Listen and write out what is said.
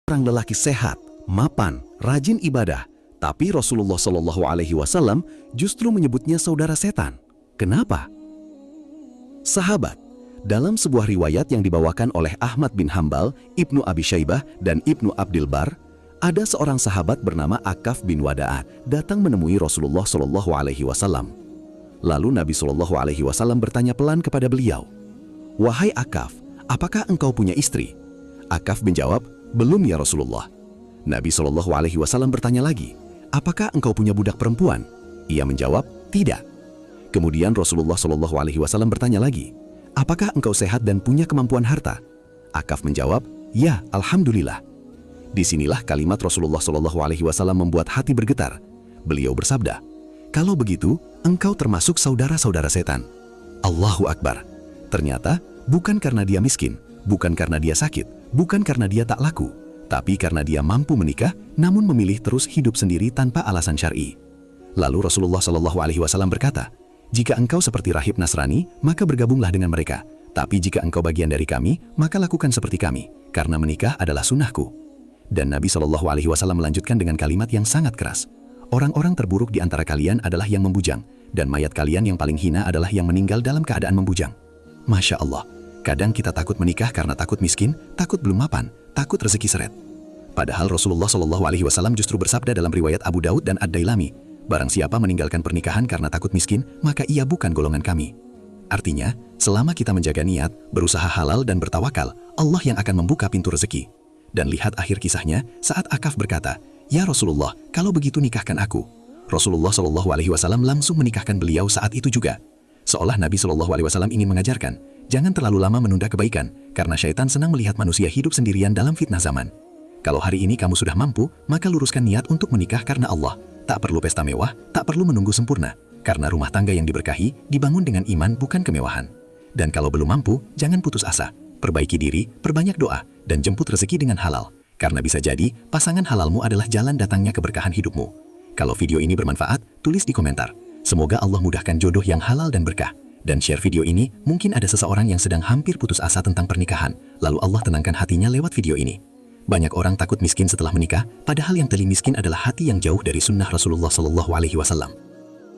Orang lelaki sehat, mapan, rajin ibadah, tapi Rasulullah Shallallahu Alaihi Wasallam justru menyebutnya saudara setan. Kenapa? Sahabat, dalam sebuah riwayat yang dibawakan oleh Ahmad bin Hambal, Ibnu Abi Syaibah, dan Ibnu Abdil Bar, ada seorang sahabat bernama Akaf bin Wada'ah datang menemui Rasulullah Shallallahu Alaihi Wasallam. Lalu Nabi Shallallahu Alaihi Wasallam bertanya pelan kepada beliau, "Wahai Akaf, apakah engkau punya istri?" Akaf menjawab, "Belum ya Rasulullah." Nabi Shallallahu Alaihi Wasallam bertanya lagi, "Apakah engkau punya budak perempuan?" Ia menjawab, "Tidak." Kemudian Rasulullah Shallallahu Alaihi Wasallam bertanya lagi, "Apakah engkau sehat dan punya kemampuan harta?" Akaf menjawab, "Ya, Alhamdulillah." Disinilah kalimat Rasulullah Shallallahu Alaihi Wasallam membuat hati bergetar. Beliau bersabda, "Kalau begitu, engkau termasuk saudara-saudara setan." Allahu Akbar. Ternyata bukan karena dia miskin, bukan karena dia sakit, bukan karena dia tak laku, tapi karena dia mampu menikah namun memilih terus hidup sendiri tanpa alasan syar'i. Lalu Rasulullah Shallallahu Alaihi Wasallam berkata, "Jika engkau seperti rahib Nasrani, maka bergabunglah dengan mereka. Tapi jika engkau bagian dari kami, maka lakukan seperti kami, karena menikah adalah sunnahku." Dan Nabi Shallallahu Alaihi Wasallam melanjutkan dengan kalimat yang sangat keras, "Orang-orang terburuk di antara kalian adalah yang membujang, dan mayat kalian yang paling hina adalah yang meninggal dalam keadaan membujang." Masya Allah, kadang kita takut menikah karena takut miskin, takut belum mapan, takut rezeki seret. Padahal Rasulullah Shallallahu Alaihi Wasallam justru bersabda dalam riwayat Abu Daud dan Ad-Dailami, "Barang siapa meninggalkan pernikahan karena takut miskin, maka ia bukan golongan kami." Artinya, selama kita menjaga niat, berusaha halal dan bertawakal, Allah yang akan membuka pintu rezeki. Dan lihat akhir kisahnya saat Akaf berkata, "Ya Rasulullah, kalau begitu nikahkan aku." Rasulullah Shallallahu Alaihi Wasallam langsung menikahkan beliau saat itu juga. Seolah Nabi Shallallahu Alaihi Wasallam ingin mengajarkan, jangan terlalu lama menunda kebaikan, karena syaitan senang melihat manusia hidup sendirian dalam fitnah zaman. Kalau hari ini kamu sudah mampu, maka luruskan niat untuk menikah karena Allah. Tak perlu pesta mewah, tak perlu menunggu sempurna, karena rumah tangga yang diberkahi dibangun dengan iman bukan kemewahan. Dan kalau belum mampu, jangan putus asa. Perbaiki diri, perbanyak doa, dan jemput rezeki dengan halal. Karena bisa jadi, pasangan halalmu adalah jalan datangnya keberkahan hidupmu. Kalau video ini bermanfaat, tulis di komentar. Semoga Allah mudahkan jodoh yang halal dan berkah. Dan share video ini, mungkin ada seseorang yang sedang hampir putus asa tentang pernikahan, lalu Allah tenangkan hatinya lewat video ini. Banyak orang takut miskin setelah menikah, padahal yang teli miskin adalah hati yang jauh dari sunnah Rasulullah Shallallahu Alaihi Wasallam.